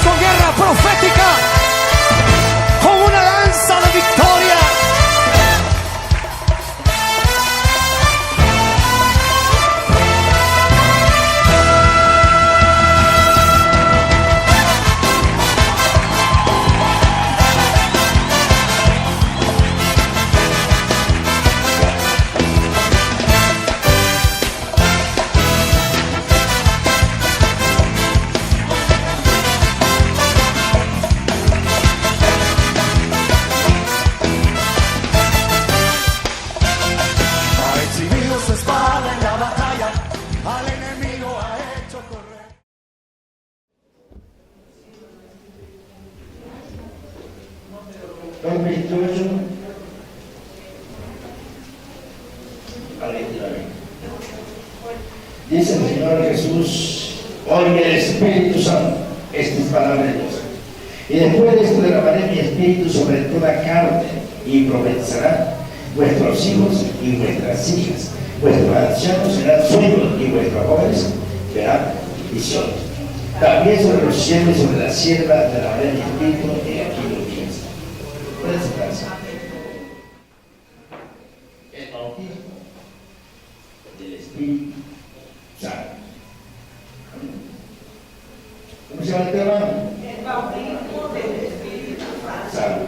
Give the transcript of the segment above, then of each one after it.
Vamos con guerra profética, con una danza de victoria. Don 28 al 29. Dice el Señor Jesús: oye el Espíritu Santo, esta es palabra de Dios. Y después de esto derramaré mi espíritu sobre toda carne, y profetizarán vuestros hijos y vuestras hijas. Vuestros ancianos serán sueños, y vuestros jóvenes verán visiones. También sobre los cielos y sobre la sierva derramaré mi espíritu en aquellos días. Pueden sentarse. El bautismo del Espíritu Santo. ¿Cómo se llama el tema? El bautismo del Espíritu Santo.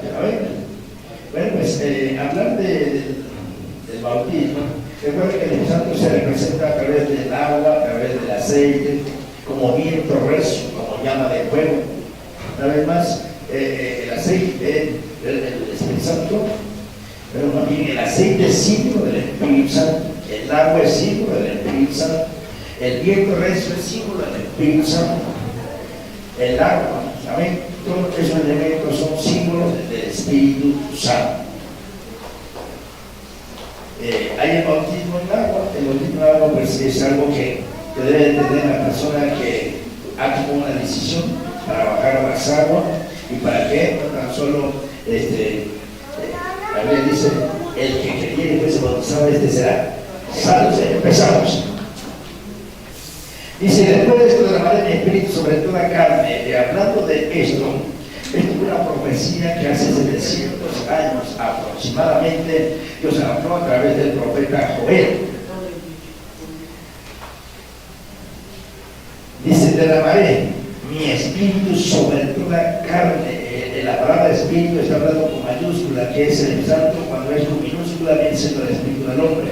Bueno, pues hablar del bautismo, recuerden que el Espíritu Santo se representa a través del agua, a través del aceite, como viento recio, como llama de fuego. Una vez más, el aceite, el Espíritu Santo, pero más bien el aceite es símbolo del Espíritu Santo, el agua es símbolo del Espíritu Santo, el viento recio es símbolo del Espíritu Santo, el agua, ¿saben? Todos esos elementos son símbolos del Espíritu Santo. Hay el bautismo en agua. El bautismo en agua pues, es algo que debe tener la persona que ha tomado una decisión para bajar a más agua. ¿Y para qué? No tan solo, la Biblia dice, el que creyere y fuese bautizado, será salvo. Empezamos. Dice, después de esto derramaré mi espíritu sobre toda carne. Y hablando de esto, es una profecía que hace 700 años aproximadamente Dios habló a través del profeta Joel. Dice, derramaré mi espíritu sobre toda carne. La palabra espíritu está hablando con mayúscula, que es el santo, cuando es con minúscula viene siendo el espíritu del hombre.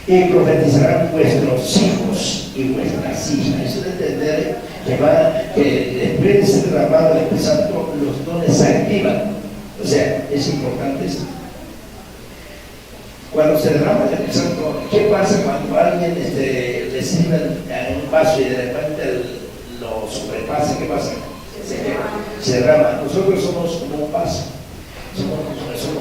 Y profetizarán vuestros hijos y vuestras hijas. Eso de entender que después de ser derramado el Espíritu Santo, los dones se activan. O sea, es importante esto. Cuando se derrama el Espíritu Santo, ¿qué pasa cuando alguien le sirve en un vaso y de repente lo sobrepasa? ¿Qué pasa? Se derrama. Nosotros somos como un vaso. Somos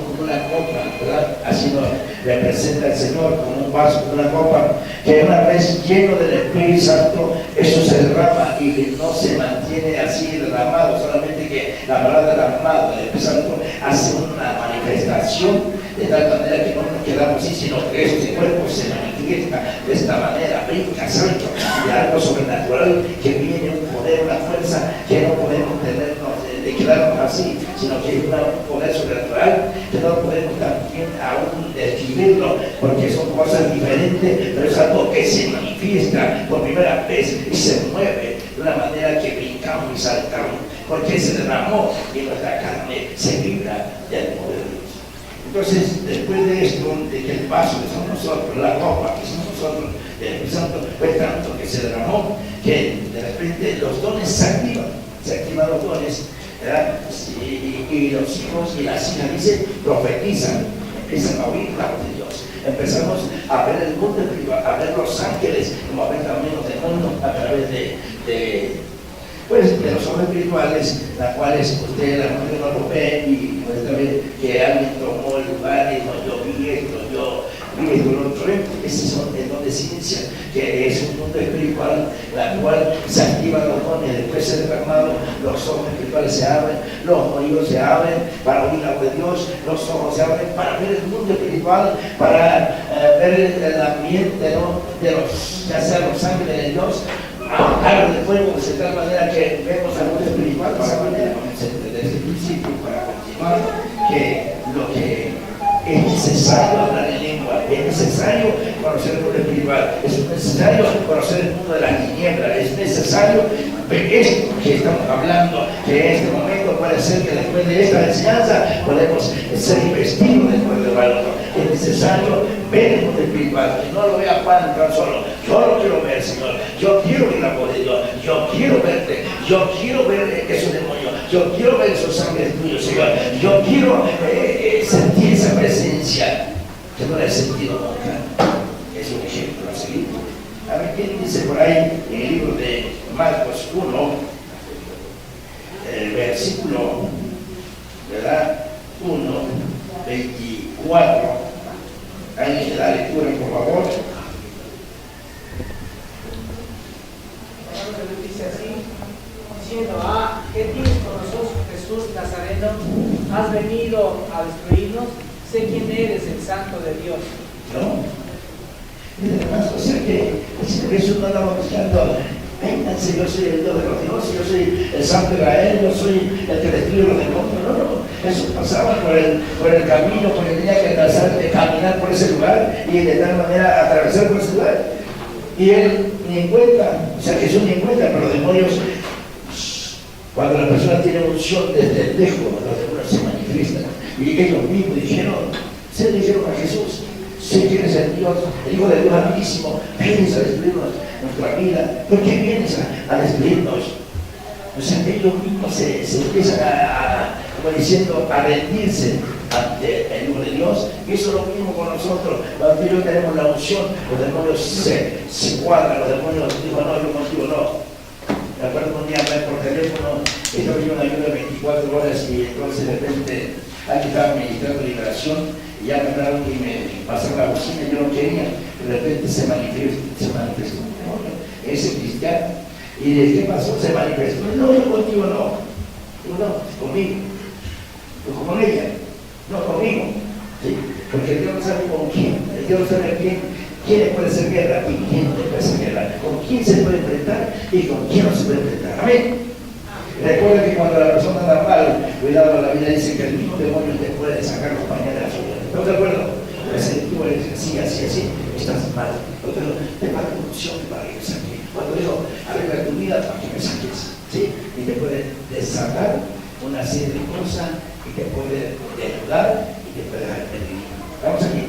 como una copa, ¿verdad? Así nos representa el Señor, como un vaso, como una copa, que una vez lleno del Espíritu Santo, eso se derrama y no se mantiene así derramado, solamente que la palabra derramado del Espíritu Santo hace una manifestación de tal manera que no nos quedamos así, sino que este cuerpo se manifiesta de esta manera, brinca, salta, de algo sobrenatural que viene un poder, una fuerza que no podemos tenernos de quedarnos así, sino que es un poder sobrenatural que no podemos también aún describirlo porque son cosas diferentes, pero es algo que se manifiesta por primera vez y se mueve de una manera que brincamos y saltamos porque se derramó y nuestra carne se vibra del poder de Dios. Entonces, después de esto, de que el vaso que somos nosotros, la copa que somos nosotros, el Espíritu Santo fue tanto que se derramó que de repente los dones se activan los dones, ¿verdad? Y los hijos y las hijas, dice, profetizan, empiezan a oír la voz de Dios. Empezamos a ver el mundo espiritual, a ver los ángeles, como a ver también los demonios a través de los hombres espirituales, las cuales usted, la mujer no lo ve y puede ver que alguien tomó el lugar y no, yo vi esto, lo otro. Esos son el don de ciencia, que es un mundo espiritual, la cual se activan los dones, después de ser derramado, los ojos espirituales se abren, los oídos se abren para oír la voz de Dios, los ojos se abren para ver el mundo espiritual, para ver el ambiente, ¿no?, de los, ya sea los ángeles de Dios, carros de fuego, de tal manera que vemos al mundo espiritual necesario hablar en lengua, es necesario conocer el mundo espiritual, es necesario conocer el mundo de la tiniebla, es necesario ver esto que estamos hablando, que en este momento puede ser que después de esta enseñanza podemos ser investidos después de algo. Es necesario ver el mundo espiritual, que no lo vea Juan tan solo. Yo lo quiero ver, Señor. Yo quiero ver la voz de Dios. Yo quiero verte. Yo quiero ver esos demonios. Yo quiero ver esos ángeles tuyos, Señor. Yo quiero sentir esa presencia que no la he sentido nunca. Es un ejemplo a seguir. A ver, ¿quién dice por ahí en el libro de Marcos 1, el versículo, ¿verdad? 1, 24. Ahí la lectura, por favor. Dice así, diciendo: ¿qué tienes con nosotros, Jesús Nazareno? ¿Has venido a destruirnos? Sé quién eres, el Santo de Dios. ¿No? Y además, o sea que Jesús no andaba buscando, vénganse, yo soy el Dios de los dioses, yo soy el Santo de Israel, yo soy el que destruye los demonios. No. Jesús pasaba por el camino, porque tenía que caminar por ese lugar y de tal manera atravesar por ese lugar. Y él ni en cuenta, o sea, Jesús ni en cuenta, pero los demonios, cuando la persona tiene unción desde lejos, los demonios se manifiestan. Y ellos mismos se dijeron a Jesús: sé quién es el Dios, el Hijo del Dios Altísimo, vienes a destruirnos nuestra vida. ¿Por qué vienes a destruirnos? O sea, ellos mismos se empiezan como diciendo, a rendirse ante el Hijo de Dios. Y eso es lo mismo con nosotros. Cuando yo tenemos la unción, los demonios se cuadran, los demonios digo: no, yo contigo no. Me acuerdo un día hablé por teléfono, estaba yo en ayuno de 24 horas y entonces de repente aquí estaba ministrando liberación y ya me hablaron y me pasaron la bocina y yo no quería. De repente se manifestó un demonio, ese cristiano. ¿Y de qué pasó? Se manifestó. No, yo contigo no. Digo: no, conmigo. Digo: con ella. No, conmigo. ¿Sí? Porque Dios no sabe con quién. Dios no sabe quién le puede hacer guerra y quién no le puede hacer guerra. Con quién se puede enfrentar y con quién no se puede enfrentar. Amén. Recuerda que cuando la persona anda mal, cuidado, la Biblia dice que el mismo demonio te puede sacar los pañales a su vida. ¿Estamos de acuerdo? Entonces tú eres así, estás mal. Entonces te falta unción para que me saque. Cuando digo, arregla tu vida para que me saques. ¿Sí? Y te puede desatar una serie de cosas y te puede ayudar y te puede dejar perdido. ¿Vamos aquí?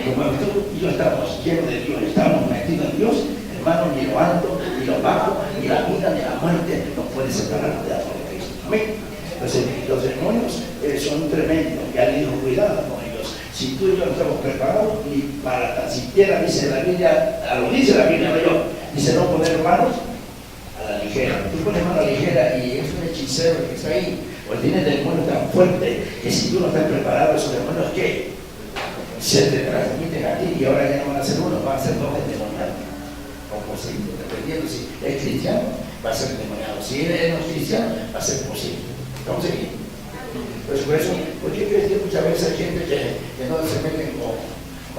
Como tú y yo estamos llenos de Dios, estamos metidos en Dios, hermano, ni lo alto, ni lo bajo, ni la vida, ni la muerte nos puede separar de la de Cristo. Amén. Entonces, los demonios son tremendos. Ya le dijo: cuidado con ellos. Si tú y yo no estamos preparados, ni para tan siquiera, dice la Biblia, lo dice la Biblia, no yo, dice: no poner manos a la ligera. Tú pones mano a la ligera y es un hechicero que está ahí, o tiene el demonio tan fuerte que si tú no estás preparado, esos demonios que se te transmiten a ti y ahora ya no van a ser uno, van a ser dos endemoniados. O posible, dependiendo si es cristiano, va a ser endemoniado. Si él no es cristiano, va a ser posible. ¿Estamos aquí? Pues por eso, ¿por qué crees que muchas veces hay gente que no se meten con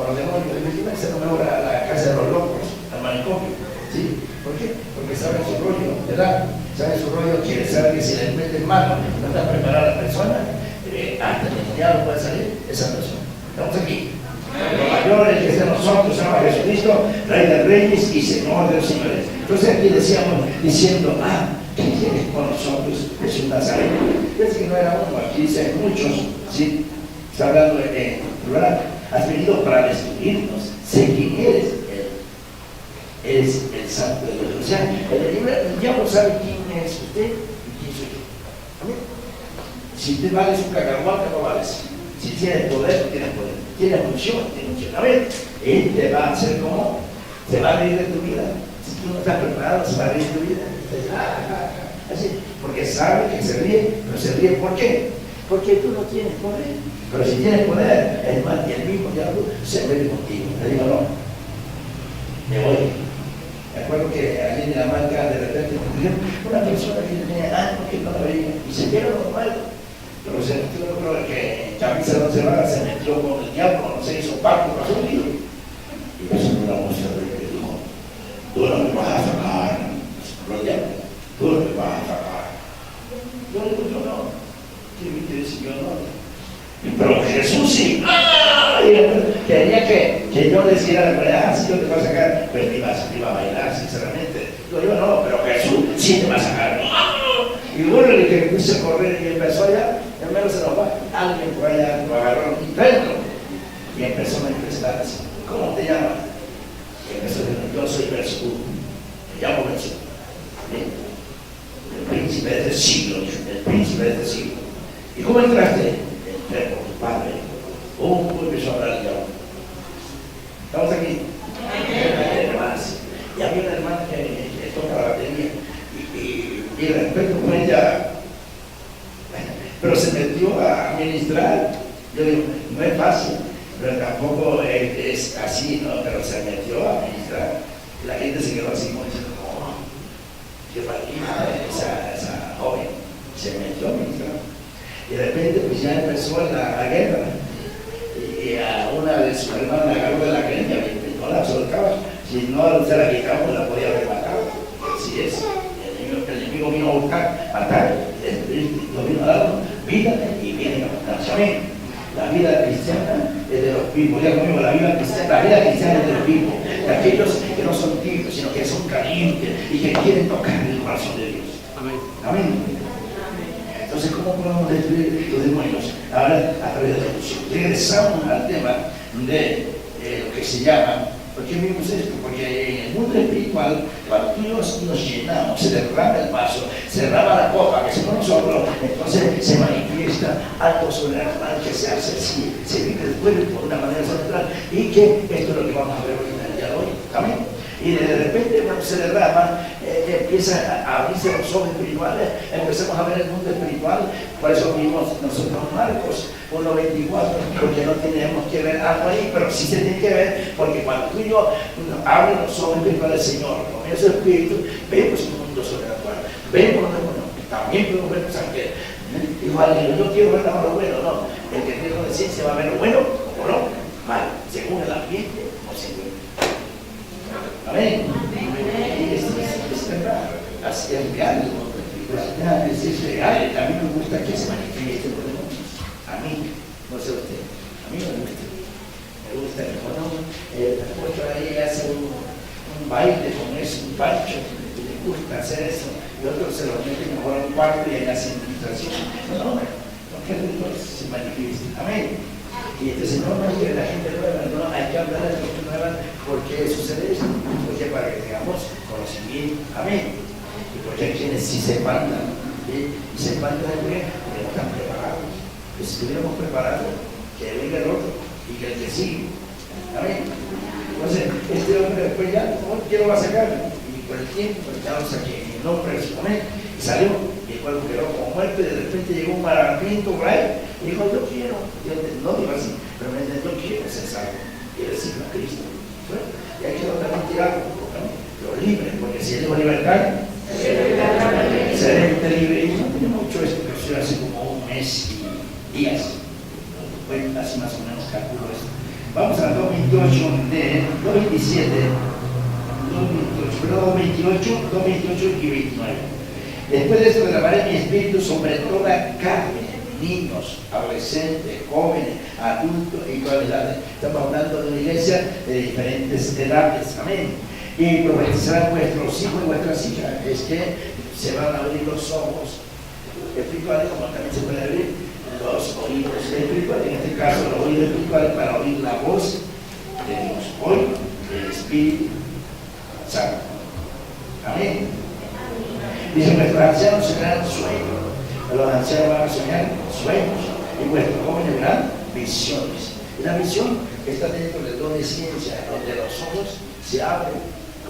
los demonios? Imagínense no mejor a la casa de los locos, al manicomio. ¿Sí? ¿Por qué? Porque saben su rollo, ¿verdad? Saben su rollo, que saben que si les meten mano, no está preparada la persona, hasta el endemoniado puede salir esa persona. Estamos aquí. Lo mayor es que es de nosotros, se llama Jesucristo, Rey de Reyes y Señor de los Señores. Entonces aquí decíamos, diciendo: ¿qué tienes con nosotros, Jesús Nazareno? Es que no era uno, aquí dicen muchos, ¿sí? Está hablando en plural. Has venido para destruirnos. Sé quién eres. Eres el Santo de Dios. O sea, el diablo sabe quién es usted y quién soy yo. ¿Amén? Si te vales un cacahuate, no vales. Si tienes poder, tienes poder. Tienes unción, tienes unción. A ver, él te va a hacer como, te va a reír de tu vida. Si tú no estás preparado, se va a reír de tu vida. Así, porque sabe que se ríe, pero se ríe ¿por qué? Porque tú no tienes poder. Pero si tienes poder, es más, y el mismo diablo se ríe contigo. Te digo: no, me voy. Me acuerdo que allí en la marca de repente me dijeron una persona que tenía años que no la veía y se quedó normal. Pero se metió, yo creo que en camisa de 11 varas se metió con el diablo, no se hizo pacto, pasó un lío. Y me sonó una voz de que dijo: tú no me vas a sacar, los diablos, tú no me vas a sacar. Yo le digo: yo no. ¿Qué me quiere decir yo no? Pero Jesús sí. ¡Ah! Quería que yo le hiciera la verdad, si yo te voy a sacar, pues me iba a bailar, sinceramente. Yo no, pero Jesús sí te va a sacar. ¡Ah! Y bueno, el que puse a correr y empezó allá, el menos se nos va. Alguien por allá lo agarró y dentro. Y empezó a manifestar así. ¿Cómo te llamas? Y empezó a decir, yo soy Bersú. Me llamo Bersú. El príncipe de este siglo, el príncipe de este siglo. ¿Y cómo entraste? Entré por tu padre. Empezó a hablar el diablo. ¿Estamos aquí? Hermanas. Y había una hermana que toca la batería. Y de repente con ella, pero se metió a ministrar. Yo digo, no es fácil, pero tampoco es así, ¿no? Pero se metió a ministrar. Y la gente se quedó así como diciendo, oh, qué valía esa joven. Se metió a ministrar. Y de repente pues ya empezó la guerra. Y a una de sus hermanas la agarró de la greña y no la soltaba. Si no se la quitaba, la podía haber matado. Así es. El enemigo vino a buscar, matar, lo vino a dar vida y viene a matar. Amén. La vida cristiana es de los vivos. Ya conmigo, la vida cristiana es de los vivos. De aquellos que no son tibios, sino que son calientes y que quieren tocar el corazón de Dios. Amén. Amén. Entonces, ¿cómo podemos destruir los demonios? Ahora, a través de la oración. Regresamos al tema de lo que se llama. ¿Por qué vimos esto? Porque en el mundo espiritual, cuando nos llenamos, se derrama el vaso, se derrama la copa que somos nosotros, entonces se manifiesta algo sobrenatural que se hace así, se vive el cuerpo de una manera sobrenatural, y que esto es lo que vamos a ver hoy en el día de hoy. Amén. Y de repente cuando se derrama, empieza a abrirse los ojos espirituales, empezamos a ver el mundo espiritual. Por eso vimos nosotros Marcos 1:24, porque no tenemos que ver algo ahí, pero sí se tiene que ver, porque cuando tú y yo abrimos los ojos espirituales del Señor, con ese espíritu, vemos un mundo sobrenatural, vemos lo bueno, también podemos ver sangre. Igual, yo quiero ver lo bueno, no. El que tiene conciencia va a ver lo bueno o no, mal, según el ambiente o según. Amén. Y es verdad, así es real. Es real. A mí me gusta que se manifieste por el mundo. A mí, no sé usted, a mí me gusta. Me gusta que el apóstol ahí hace un baile con eso, un pancho, y le gusta hacer eso. Y otros se lo meten mejor a un cuarto y ahí hacen meditación. No, que Dios se manifieste. Amén. Y este Señor no quiere la gente nueva, no, hay que hablar de la gente nueva. ¿Por qué sucede esto? Porque para que tengamos conocimiento. Amén. Y porque hay quienes sí se espantan. ¿Sí? Y se espantan de qué? Porque no están preparados. Que si estuviéramos preparados, que venga el otro y que el que sigue. Amén. Entonces, este hombre después ya, ¿quién lo va a sacar? Y por el tiempo, ya lo saqué en el nombre de su amén. Y salió. Y el cuerpo quedó como muerto y de repente llegó un marapinto por ahí y dijo, yo quiero. No digo así, pero me dijo, yo quiero ser salvo. Quiero decir a Cristo. Bueno, y hay que también tirarlo, lo libre, porque si él dijo libertad, seré libre. Y no tiene mucho esto, que yo hace como un mes y días. Bueno, así más o menos calculo esto. Vamos al 2:28 de 2:27, 2:28 y 29. Después de esto derramaré mi espíritu sobre toda carne, niños, adolescentes, jóvenes, adultos y todas edades. Estamos hablando de una iglesia de diferentes edades. Amén. Y profetizarán vuestros hijos y vuestras hijas. Es que se van a abrir los ojos espirituales, como también se puede abrir los oídos espirituales. En este caso, los oídos espirituales para oír la voz de Dios. Hoy, el Espíritu Santo. Amén. Dice, nuestros ancianos soñarán sueños. Los ancianos van a soñar sueños. Y vuestros jóvenes verán visiones. Y la visión está dentro del don de ciencia, donde los ojos se abren.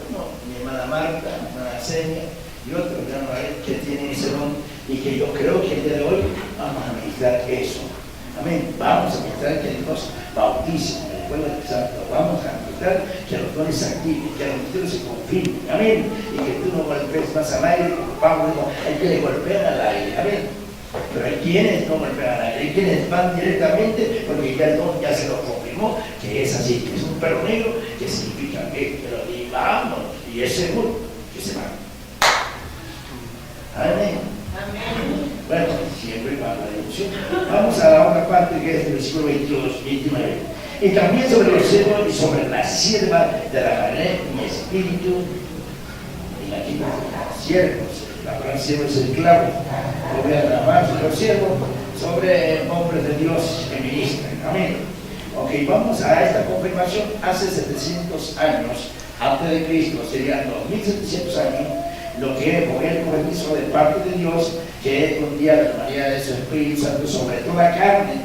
Como mi hermana Marta, mi hermana Senia y otros que tienen ese don. Y que yo creo que el día de hoy vamos a ministrar eso. Amén. Vamos a ministrar que Dios bautice en el pueblo del Santo. Vamos a ministrar que los dones se activen, que los misterios se confirmen. Amén. Y que tú no golpees más al aire, como Pablo dijo, hay que le golpean al aire. Amén. Pero hay quienes no golpean al aire, hay quienes van directamente porque ya el don ya se lo confirmó que es así, que es un perro negro que significa que, pero y vamos, y es seguro que se va. Amén. Amén. Bueno, siempre va la deducción. Vamos a la otra parte que es el versículo 22, 29. Y también sobre los cerdos y sobre la sierva derramaré mi espíritu. Y aquí siervos, la palabra siervo es el clavo. Lo voy a derramar sobre los siervos, sobre hombres de Dios que ministran. Amén. Ok, vamos a esta confirmación hace 700 años antes de Cristo, serían 2700 años, lo que fue el permiso de parte de Dios, que un día la María de su Espíritu Santo sobre toda carne,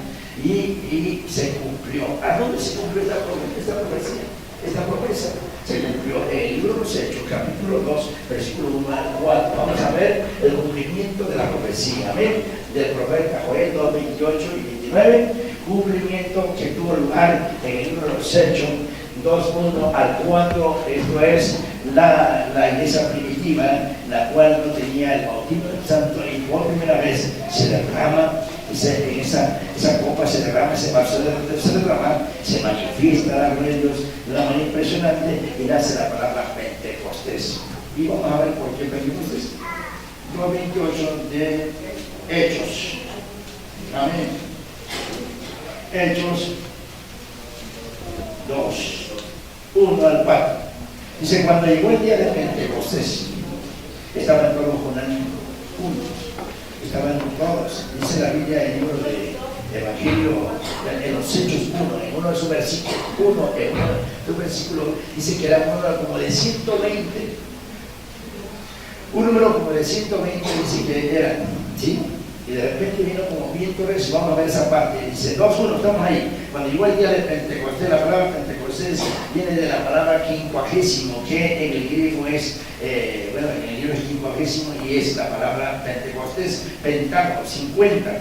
y se cumplió. ¿A dónde se cumplió esta profecía? Esta promesa se cumplió en el libro de los Hechos, capítulo 2, versículo 1 al 4. Vamos a ver el cumplimiento de la profecía, amén, del profeta Joel 2, 28 y 29, cumplimiento que tuvo lugar en el libro de los Hechos 2, 1 al 4. Esto es la iglesia primitiva, la cual no tenía el bautismo del Santo, y por primera vez se derrama. En esa copa se derrama, ese vaso se derrama, se manifiesta la gloria de Dios de una manera impresionante y nace la palabra Pentecostés. Y vamos a ver por qué Pentecostés. 2:28 de Hechos. Amén. Hechos 2, 1 al 4. Dice: cuando llegó el día de Pentecostés, estaban todos juntos. Estaban todos, dice la Biblia en el libro de Evangelio, en los Hechos 1, en uno de sus versículos, dice que era un número como de 120. Un número como de 120 dice que eran, ¿sí? Y de repente vino como viento recio. Vamos a ver esa parte. Dice 2:1, estamos ahí. Cuando llegó el día de Pentecostés, la palabra Pentecostés viene de la palabra quincuagésimo, que en el griego es, en el griego es quincuagésimo y es la palabra Pentecostés, pentágono, 50.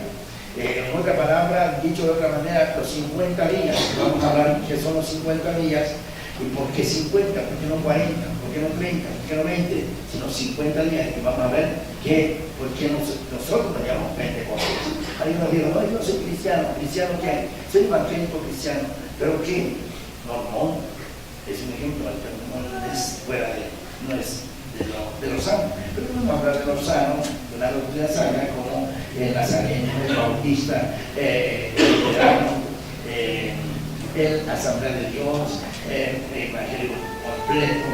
En otra palabra, dicho de otra manera, los 50 días. Vamos a hablar que son los 50 días. ¿Y por qué 50? ¿Por qué no 40? ¿Por qué no 30? ¿Por qué no 20? Sino 50 días. Y vamos a ver por qué nosotros nos llamamos Pentecostés. Algunos dijeron: no, yo soy cristiano. ¿Cristiano qué? Soy evangélico cristiano. ¿Pero qué? Mormón es un ejemplo. No es fuera no es de los sanos. Pero no vamos a hablar de los sanos, de una doctrina sana como el nazareno, el bautista, el luterano, el Asamblea de Dios, evangelio completo,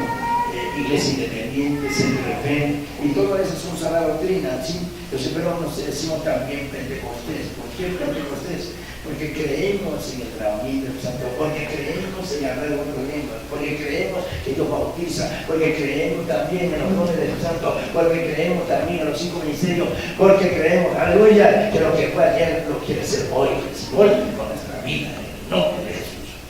iglesia independiente, centro de fe, y todo eso son sana doctrina, ¿sí? Entonces, pero nos decimos también Pentecostés. ¿Por qué Pentecostés? Porque creemos en el derramamiento del Santo, porque creemos en hablar de otras lenguas, porque creemos que Dios bautiza, porque creemos también en los dones del Santo, porque creemos también en los 5 ministerios, porque creemos, aleluya, que lo que fue ayer lo quiere ser hoy con nuestra vida, en el nombre de Jesús.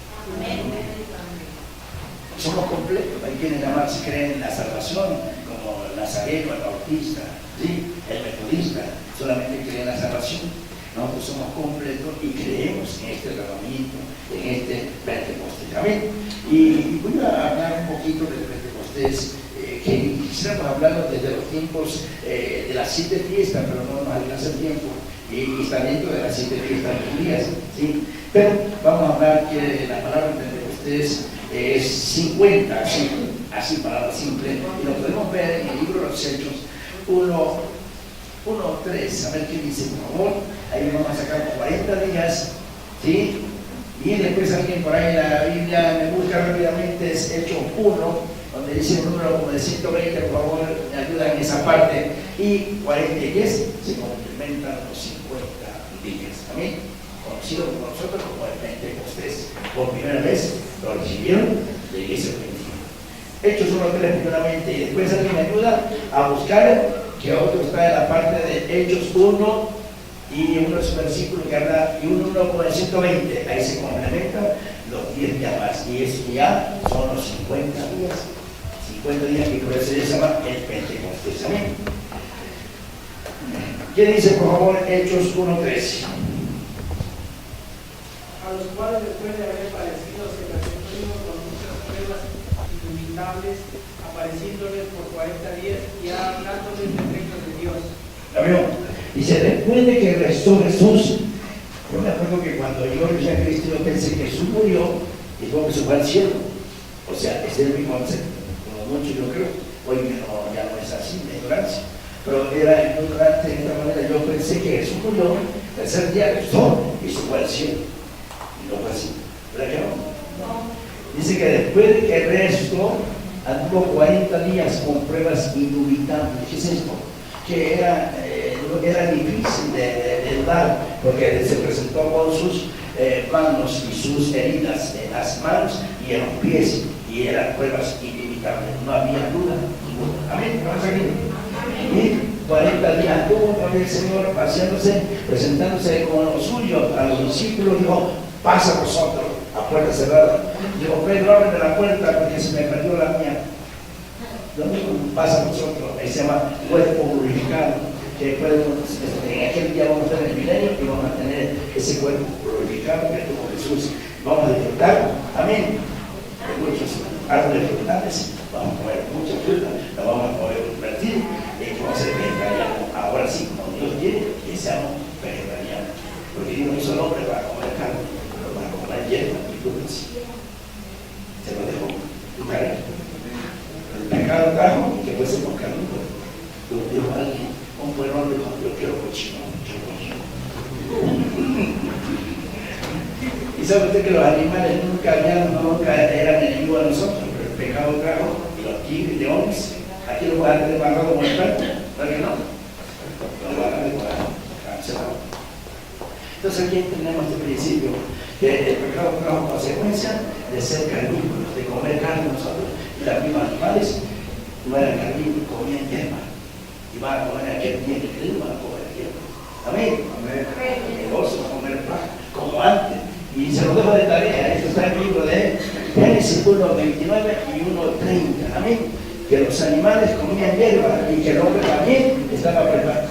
Somos completos. Hay quienes nada más creen en la salvación, como el nazareno, el bautista, ¿sí? El metodista, solamente creen en la salvación. Nosotros somos completos y creemos en este derramamiento, en este Pentecostés. Amén. Y voy a hablar un poquito del Pentecostés, que quisiéramos hablarlo desde los tiempos de las 7 fiestas, pero no nos alcanza el tiempo, y está dentro de las 7 fiestas judías, ¿sí? Pero vamos a hablar que la palabra Pentecostés es 50, así palabra simple, y lo podemos ver en el libro de los Hechos 1:3, a ver qué dice, por favor. Ahí vamos a sacar 40 días, ¿sí? Y después alguien por ahí en la Biblia me busca rápidamente, es Hechos 1, donde dice un número como de 120, por favor, me ayudan en esa parte. Y 40 días se complementan los 50 días, ¿también? Conocido por nosotros como el Pentecostés. Por primera vez lo recibieron de la iglesia primitiva. Hechos 1:3 primeramente, y después alguien me ayuda a buscar que otro está en la parte de Hechos 1 y uno de sus versículos que habla, y uno como de 120, ahí se complementan los 10 días más, y eso ya son los 50 días. 50 días que por eso se llama el Pentecostés. Amén. ¿Quién dice, por favor, Hechos 1:13? A los cuales después de haber padecido se presentaron con muchas pruebas inimitables, apareciéndoles por 40 días y hablándoles del reino de Dios. ¿Lo Dice, después de que restó Jesús, yo me acuerdo que cuando yo recibí a Cristo, yo pensé que Jesús murió y tuvo que subir al cielo. O sea, ese es mi concepto. Como mucho yo creo, hoy ya no es así, la ignorancia. Pero era ignorante de esta manera. Yo pensé murió, el tercer día resucitó y se fue al cielo. Y no fue así. ¿Verdad que no? Dice que después de que resucitó, anduvo 40 días con pruebas indubitables. ¿Qué es esto? Que era difícil de dudar, porque se presentó con sus manos y sus heridas en las manos y en los pies, y eran pruebas indubitables. No había duda ninguna. Amén. Vamos aquí. Y 40 días tuvo todavía el Señor paseándose, presentándose con los suyos a los discípulos. Dijo: pasa vosotros, a puerta cerrada. Dijo: Pedro, ábreme la puerta porque se me perdió la mía. Lo mismo pasa vosotros. Ahí se llama cuerpo glorificado. Que en aquel día vamos a tener el milenio y vamos a tener ese cuerpo glorificado que tuvo Jesús. Vamos a disfrutar. Amén. Hay muchos árboles frutales, vamos a comer mucha fruta, la vamos a poder convertir y vamos a ser vegetarianos. Ahora sí, como Dios quiere que seamos vegetarianos. Porque Dios no hizo el hombre para comer carne, pero para comer hierba y frutas. Se lo dejó. El pecado trajo que fuésemos carnívoros. Lo dijo alguien, un buen hombre dijo: yo quiero cochino. Y sabe usted que los animales nunca eran enemigos de nosotros, pero el pecado trajo, y los tigres, leones, aquí los van a tener amarrados con el perro, ¿verdad que no? Los van a tener cancelado. Entonces aquí tenemos este principio, que el pecado trajo consecuencia de ser carnívoros, de comer carne nosotros, y los mismos animales no eran carnívoros, comían hierba, y van a comer aquel día que no van a comer hierba. Amén. El oso va a comer paja, como antes. Y se lo dejo de tarea. Esto está en el libro de Génesis 1:29 y 1:30. Amén. Que los animales comían hierba y que el hombre también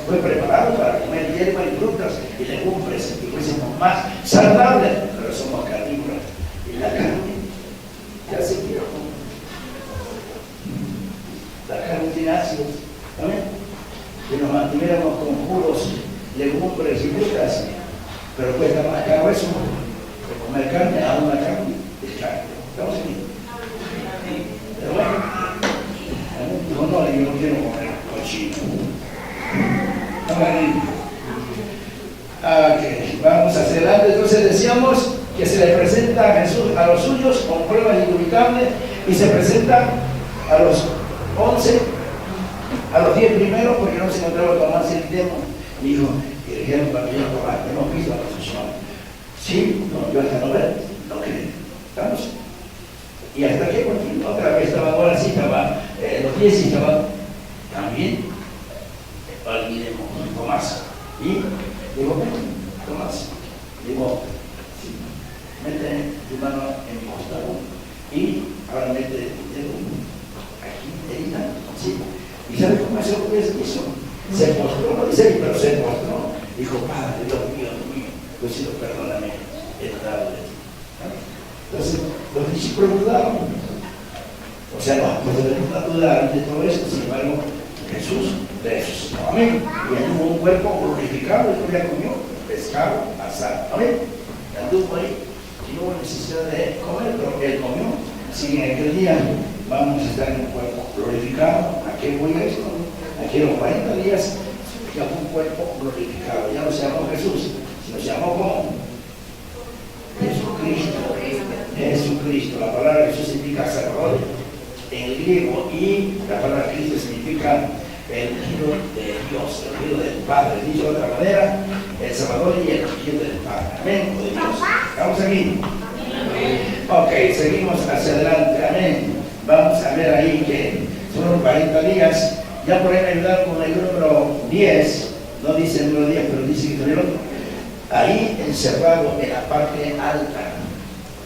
fue preparado para comer hierba y frutas y legumbres, y fuésemos más saludables, pero somos carnívoros. Y la carne ya se quiere comer. La carne tiene ácidos. Amén. Que nos mantuviéramos con puros legumbres y frutas, pero cuesta más caro eso. Comer carne a una carne es carne. ¿Estamos aquí? Pero bueno, dijo: no, yo no quiero comer cochino. Okay, vamos hacia adelante. Entonces decíamos que se le presenta a Jesús a los suyos con pruebas indubitables, y se presenta a los 11, a los 10 primeros, porque no se encontraba Tomás el demo. Dijo: y dijeron: hemos visto a los Señor. Sí, no, yo hasta no ver, no creo. ¿Estamos? Y hasta que por fin, otra vez estaba, ahora sí estaba, los 10 y estaban también, olvidemos, Tomás. Y digo: ven, Tomás. Digo: sí, mete tu mano en mi costado y ahora mete tu dedo aquí, herida, ¿sí? ¿Y sabe cómo hace lo que hizo? Se postró, no dice, pero se postró. Dijo: Padre, Dios mío, pues si lo perdóname, he dudado de ti. Entonces, los discípulos dudaron. O sea, los apóstoles dudaron de todo esto. Sin embargo, Jesús resucitó. Amén. Y tuvo un cuerpo glorificado, y ya comió pescado, asado. Amén. Anduvo ahí y no hubo necesidad de comer, pero él comió. Así que en aquel día vamos a estar en un cuerpo glorificado. ¿A qué voy a esto? Aquí en los 40 días ya un cuerpo glorificado. Ya no se llamó Jesús, sino se llamó como Jesucristo. Jesucristo. La palabra Jesús significa Salvador en el griego, y la palabra Cristo significa el ungido de Dios, el ungido del Padre. Dicho de otra manera, el Salvador y el ungido del Padre. Amén. O de Dios. ¿Estamos aquí? Ok, seguimos hacia adelante. Amén. Vamos a ver ahí que son 40 días. Ya por ahí me ayudaron con el número 10, no dice el número 10, pero dice que estuvieron ahí encerrados en la parte alta,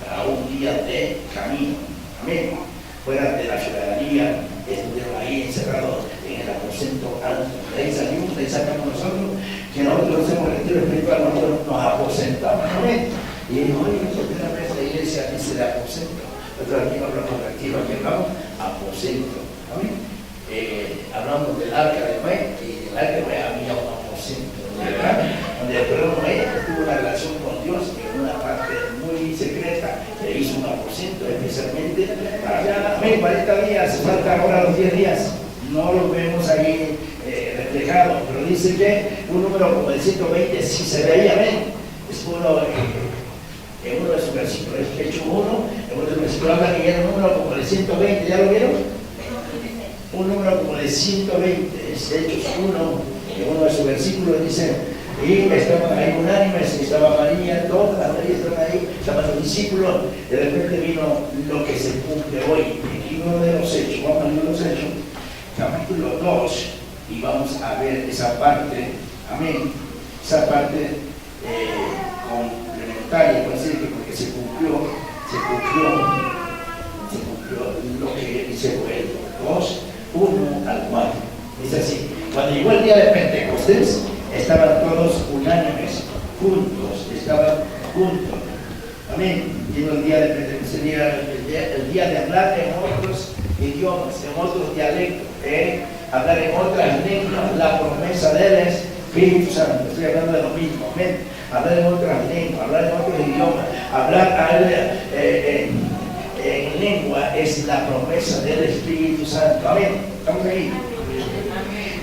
a un día de camino. Amén. Fuera de la ciudadanía, estuvieron ahí encerrados en el aposento alto. De ahí salimos, de ahí sacamos nosotros, que nosotros hacemos retiro espiritual, nosotros nos aposentamos. Amén. Y dijo: oye, ¿por qué una vez la iglesia dice de aposento? Nosotros aquí no hablamos de retiro, aquí hablamos aposento. Amén. Hablamos del arca de Noé, y en el arca de Noé había un aposento, ¿verdad? Donde el pueblo Noé tuvo una relación con Dios en una parte muy secreta, le hizo un aposento especialmente para allá. Amén. 40 días, falta ahora los 10 días, no los vemos ahí reflejados, pero dice que un número como el 120 sí se veía, amén. Es uno, en uno de sus versículos, Hechos 1, en uno de sus versículos habla que era un número como el 120, ¿ya lo vieron? Un número como el 120, es Hechos 1, en uno de sus versículos dice, y estaban ahí unánimes, estaba María, todas las Marías estaban ahí, estaban los discípulos, de repente vino lo que se cumple hoy, en el libro de los Hechos, vamos al libro de los Hechos, capítulo 2, y vamos a ver esa parte, amén, esa parte complementaria, por decir que porque se cumplió lo que dice Joel 2, 1 al 4, dice así, cuando llegó el día de Pentecostés, estaban todos unánimes, estaban juntos. Amén. Llegó el día de Pentecostés, el día de hablar en otros idiomas, en otros dialectos, hablar en otras lenguas, la promesa del Espíritu Santo. Estoy hablando de lo mismo, amén. Hablar en otras lenguas, hablar en otros idiomas, hablar en lengua es la promesa del Espíritu Santo. Amén. ¿Estamos ahí?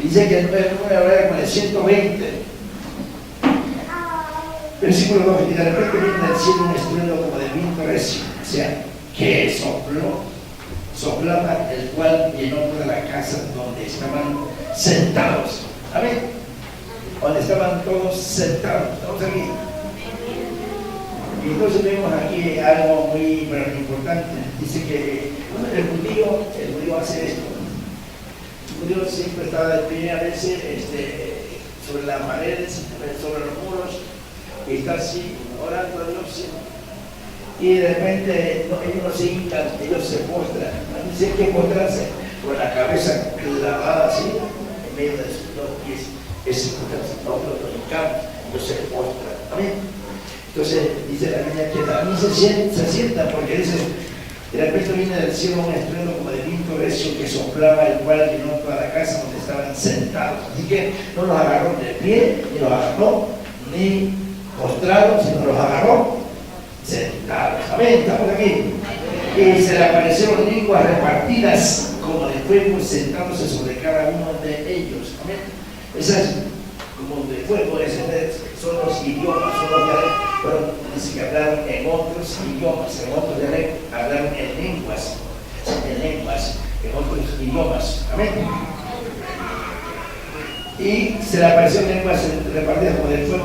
Dice que el número era con el 120. Versículo 2. Y de repente viene del cielo un estruendo como de viento recio. O sea, que soplaba, el cual llenó toda la casa donde estaban sentados. Amén. Donde estaban todos sentados. Estamos aquí. Y entonces vemos aquí algo muy importante. Dice que el judío hace esto. El judío siempre estaba de pie a veces sobre las paredes, sobre los muros, y está así, orando a Dios. Y de repente ellos no se hincan, ellos se postran. Dicen que postrarse con la cabeza clavada así, en medio de sus dos pies. Es postrarse, nosotros nos hincamos, ellos se postran. Amén. Entonces dice la Biblia que también se sientan porque dice, de repente viene del cielo un estruendo como de viento recio que soplaba, el cual llenó toda la casa donde estaban sentados. Así que no los agarró de pie, ni los agarró ni postrados, sino los agarró sentados. Amén, estamos aquí. Y se le aparecieron lenguas repartidas como de fuego sentándose sobre cada uno de ellos. Amén. Esas como de fuego, son los idiomas, son los dialectos, pero dice que hablaron en otros idiomas, en otros dialectos, hablaron en lenguas, en otros idiomas. Amén. Y se le aparecieron lenguas repartidas como de fuego,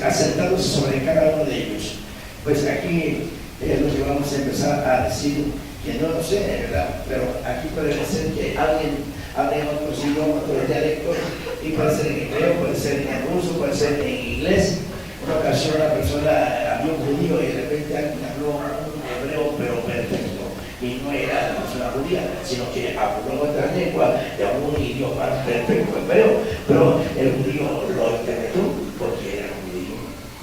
asentándose sobre cada uno de ellos. Pues aquí es lo que vamos a empezar a decir, que no lo sé, ¿verdad? Pero aquí puede ser que alguien hable en otros idiomas, otros dialectos, y puede ser en hebreo, puede ser en ruso, puede ser en inglés. Una ocasión una persona habló un judío y de repente alguien habló un hebreo pero perfecto, y no era la persona judía, sino que habló en otra lengua de algún idioma perfecto hebreo, pero el judío lo interpretó porque era judío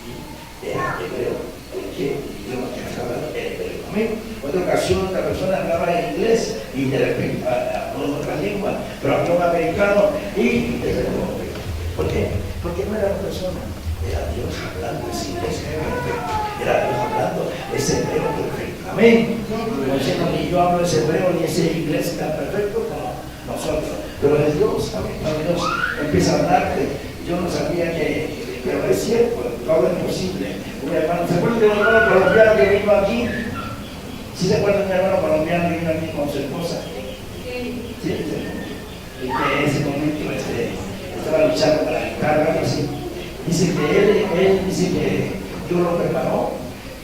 y era hebreo, porque el idioma que estaba era hebreo. Otra ocasión otra persona hablaba en inglés y de repente habló en otra lengua, pero habló en americano y ¿por qué? Porque no era una persona, era Dios hablando ese inglés perfecto, era Dios hablando ese hebreo perfecto. Amén. No sé, ni yo hablo ese hebreo ni ese inglés tan perfecto como nosotros, pero es Dios. Amén. Cuando Dios empieza a hablarte, yo no sabía que, pero es cierto, todo es posible. Un hermano, ¿se acuerdan de un hermano colombiano que vino aquí? ¿Sí se acuerdan de un hermano colombiano que vino aquí con su esposa? Sí. Y que en ese momento estaba luchando para la guitarra, algo así. Dice que él dice que Dios lo preparó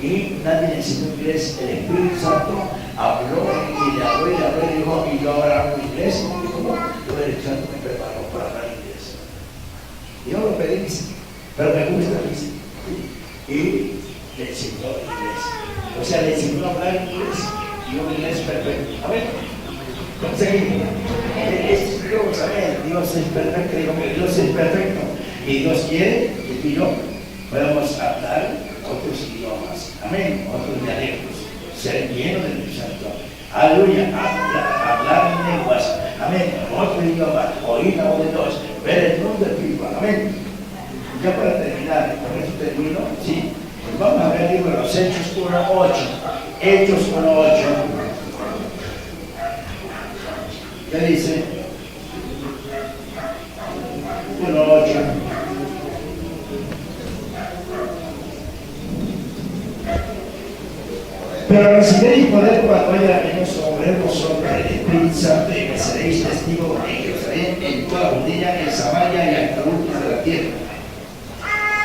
y nadie le enseñó inglés. El Espíritu Santo habló y le habló y dijo, y yo ahora hablo inglés. Y dijo, el Espíritu Santo me preparó para hablar inglés. Y yo lo pedí, dice, pero me gusta, dice. Y le enseñó inglés. O sea, le enseñó a hablar inglés y un inglés perfecto. Amén. Entonces, es Dios, amén. Dios es perfecto. Digo que Dios es perfecto. Y Dios quiere que tú y yo podamos hablar otros idiomas. Amén. Otros dialectos. Ser llenos del Espíritu Santo. Aleluya. Hablar en lenguas. Amén. Otro idioma. Oír la voz de Dios. Ver el mundo espiritual. Amén. Ya para terminar, con esto termino, ¿sí? Pues vamos a ver el libro de los Hechos 1:8. Hechos 1:8. ¿Qué dice? 1:8. Pero recibiréis poder cuando haya venido sobre vosotros el Espíritu Santo y me seréis testigos en Jerusalén, en toda Judea, en Samaria y hasta el último de la tierra.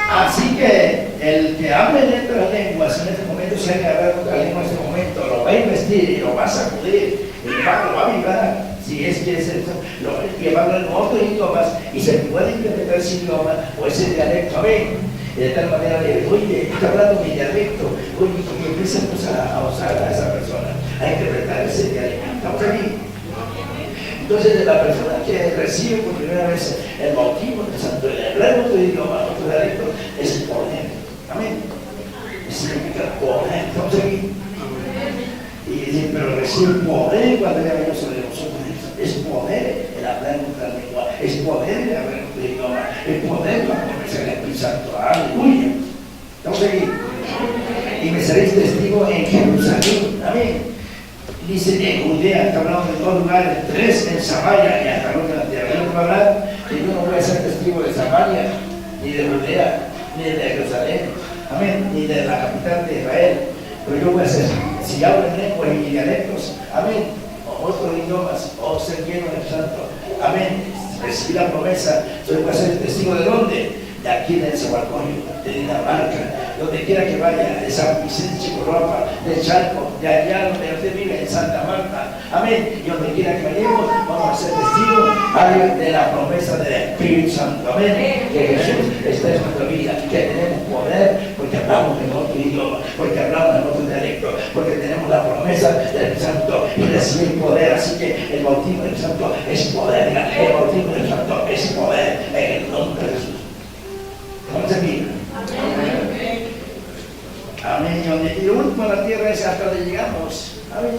Así que el que hable en otras lenguas en este momento, si hay que hablar otra lengua en este momento, lo va a investir y lo va a sacudir, y lo va a vibrar, si es que es eso, que va a hablar en otros idiomas y se puede interpretar ese idioma o ese dialecto. Amén. Y de tal manera le digo, oye, está hablando mi dialecto, oye, y empieza a usar a esa persona, a interpretar ese dialecto. ¿Estamos aquí? Entonces, la persona que recibe por primera vez el bautismo del Santo, el hablar otro idioma, otro dialecto, es el poder. Amén. Significa poder. ¿Estamos aquí? Y dice, pero recibe poder cuando haya venido sobre nosotros. Es poder el hablar en otra lengua, es poder el hablar en otro idioma, es poder la promesa del Espíritu Santo. Aleluya. ¿Estamos aquí? Y me seréis testigo en Jerusalén. Amén. Dice en Judea, está hablando de dos lugares, 3 en Samaria y hasta luego de la tierra. Yo no voy a hablar que yo no voy a ser testigo de Samaria, ni de Judea, ni de Jerusalén, amén, ni de la capital de Israel. Pero yo voy a ser, si hablo en lenguas y dialectos, amén, o otros idiomas, o ser lleno del Santo, amén, recibí la promesa. Entonces voy a ser testigo de dónde. De aquí de Zahualcóyotl, de Dinamarca, donde quiera que vaya, de San Vicente Chicorropa, de Chalco, de allá donde usted vive, en Santa Marta, amén, y donde quiera que vayamos, vamos a ser testigos de la promesa del Espíritu Santo, amén, que Jesús está en nuestra vida, que tenemos poder porque hablamos en otro idioma, porque hablamos en otro dialecto, porque tenemos la promesa del Espíritu Santo y recibir poder. Así que el bautismo del Santo es poder, el bautismo del Santo es poder en el nombre de Jesús. ¿Vamos aquí? Amén. Y lo último de la tierra es hasta donde llegamos. Amén.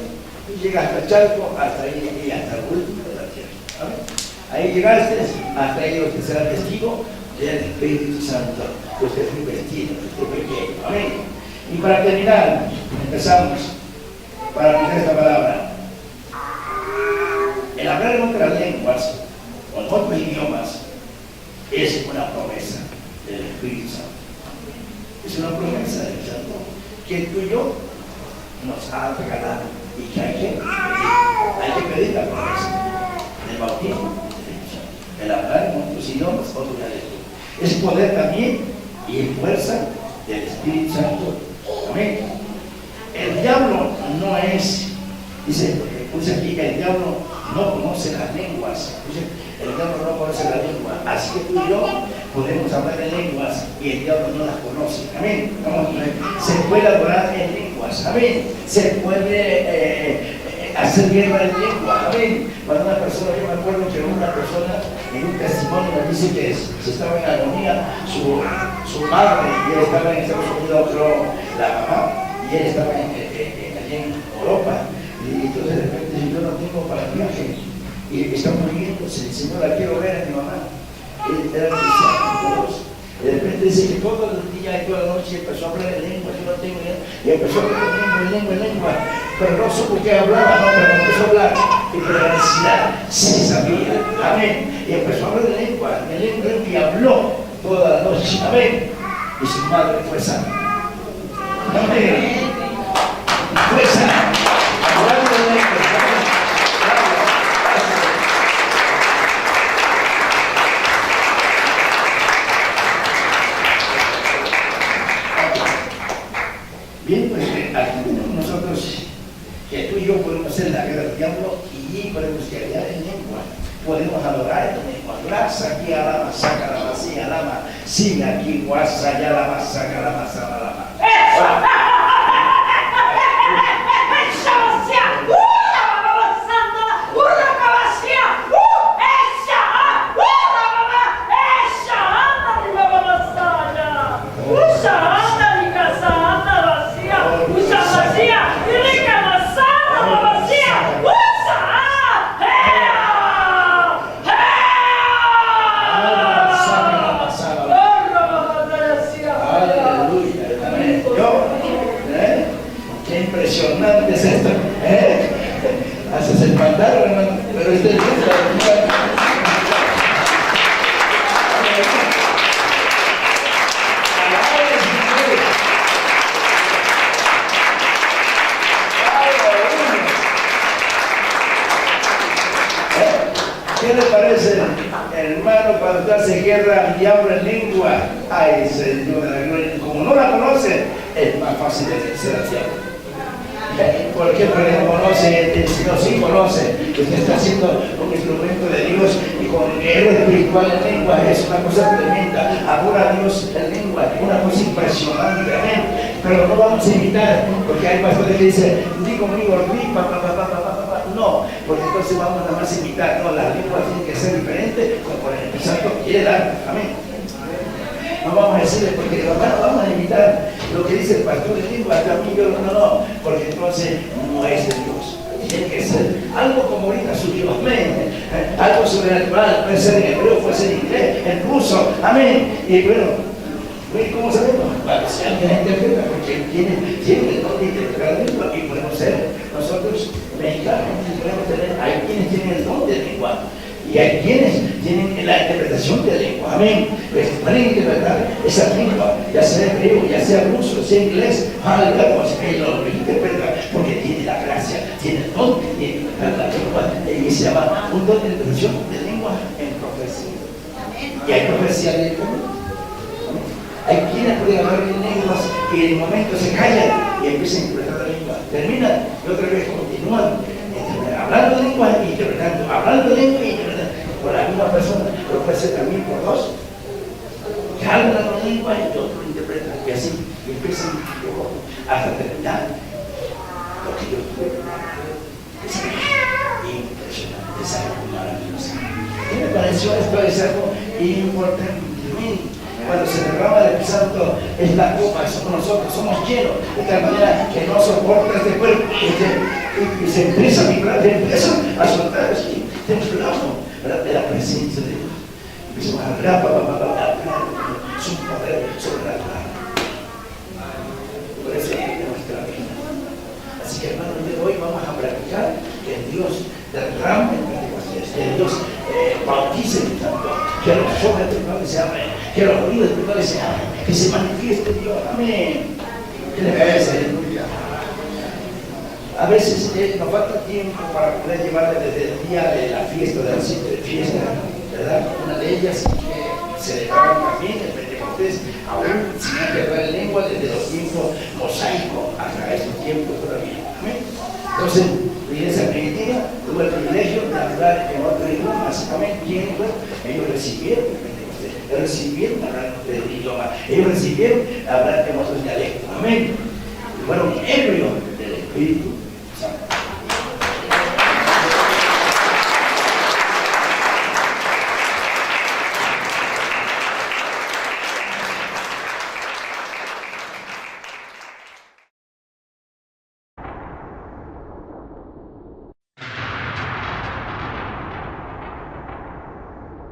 Y llega hasta el Chalco, hasta ahí y hasta el último de la tierra. Amén. Ahí llegaste, hasta ahí usted será testigo del Espíritu Santo. Usted es muy vestido, usted es pequeño. Amén. Y para terminar, empezamos para aplicar esta palabra. El hablar en otras lenguas o en otros idiomas es una promesa del Espíritu Santo. Es una promesa del Santo que tú y yo nos ha regalado y que hay que pedir la promesa del bautismo del Espíritu Santo, el hablar en otros idiomas, otro dialecto. Es poder también y es fuerza del Espíritu Santo. Amén. El diablo no es, dice aquí, el diablo no conoce las lenguas. El diablo no conoce la lengua, así que tú y yo podemos hablar en lenguas y el diablo no las conoce. Amén. Se puede adorar en lenguas. Amén. Se puede hacer guerra en lengua. Amén. Cuando una persona, yo me acuerdo que una persona en un testimonio me dice que se estaba en agonía su madre, y él estaba en Estados Unidos, creo, la mamá, y él estaba allí en Europa. Y entonces de repente dice, yo no tengo para el viaje. Y está muriéndose, el Señor, la quiero ver a mi mamá. Él era cristiano, y de repente dice que todo el día y toda la noche empezó a hablar en lengua, yo no tengo idea, y empezó a hablar en lengua, pero no supo qué hablaba, no, pero empezó a hablar, y por la necesidad sí sabía, amén, y empezó a hablar en lengua, y habló toda la noche, amén, y su madre fue sana, amén, fue sana, hablando en lengua. Bien, pues aquí tenemos nosotros que tú y yo podemos hacer la guerra del diablo y podemos guerrear en lengua, podemos adorar en lengua. Gracias aquí a la masaca, la vacía, lama, sigue aquí, guasa, ya la masaca, la masa, la lama. hace guerra y habla lengua. Ay, es el Dios de la gloria. Como no la conoce, es más fácil de vencer al diablo. ¿Por qué? Porque no conoce, el Señor sí conoce. Usted está siendo un instrumento de Dios y con guerra espiritual en lengua es una cosa tremenda. Adora a Dios en lengua, una cosa impresionante. Amén. Pero no vamos a imitar, porque hay pastores que dicen, di conmigo, no, porque entonces vamos nada más a imitar. No, la lengua tiene que ser diferente como el Espíritu Santo quiere dar. Amén. No vamos a decirle, porque hermano, vamos a imitar lo que dice el pastor de lengua, también yo no, porque entonces no es de Dios. Tiene que ser algo como ahorita suyo, amén. Algo sobrenatural, puede ser en hebreo, puede ser en inglés, en ruso, amén. Y bueno, ¿cómo sabemos? Bueno, si alguien interpreta, porque tiene el don de interpretar la lengua, y podemos ser nosotros mexicanos, podemos tener, hay quienes tienen el don de lengua. Y hay quienes tienen la interpretación de la lengua, amén. Pues pueden interpretar esa lengua, ya sea hebreo, ya sea ruso, ya sea inglés, algo que lo interpreta, porque tiene la gracia, tiene el don de interpretar la lengua, y se llama un don de interpretación de lengua en profecía. Y hay profecía de lengua. Hay quienes pueden hablar en lenguas y en el momento se callan y empiezan a interpretar la lengua. Terminan y otra vez continúan hablando de lengua y interpretando, hablando de lengua y interpretando por la misma persona, pero puede ser también por dos. Que hablan la lengua y otro interpreta, y así empiezan hasta terminar lo que yo tuve. Es impresionante, es algo maravilloso. Y me pareció esto es algo importante. Cuando se derrama el Espíritu Santo es la copa, somos nosotros, somos llenos de tal manera que no soporta este cuerpo y se empieza a vibrar, empieza a soltar así, temblamos de la presencia de Dios. Empezamos a hablar, es un poder sobrenatural. Por eso es nuestra vida. Así que hermanos, de hoy vamos a practicar que Dios derrame en Pentecostés, que Dios bautice en tanto, que los ojos espirituales se abren, que los oídos espirituales se abren, que se manifieste Dios. Amén. ¿Qué le parece? Aleluya. A veces nos falta tiempo para poder llevarle desde el día de la fiesta, de la fiesta, ¿verdad? Una de ellas que celebraban también el Pentecostés, aún sin hablar en lengua, desde los tiempos mosaicos hasta estos tiempos todavía. Amén. Entonces, la iglesia primitiva tuvo el privilegio de hablar en otro idioma, básicamente, ellos recibieron el Pentecostés, ellos recibieron hablar en otro idioma, ellos recibieron hablar en otros dialectos. Amén. Y fueron ebrios del Espíritu.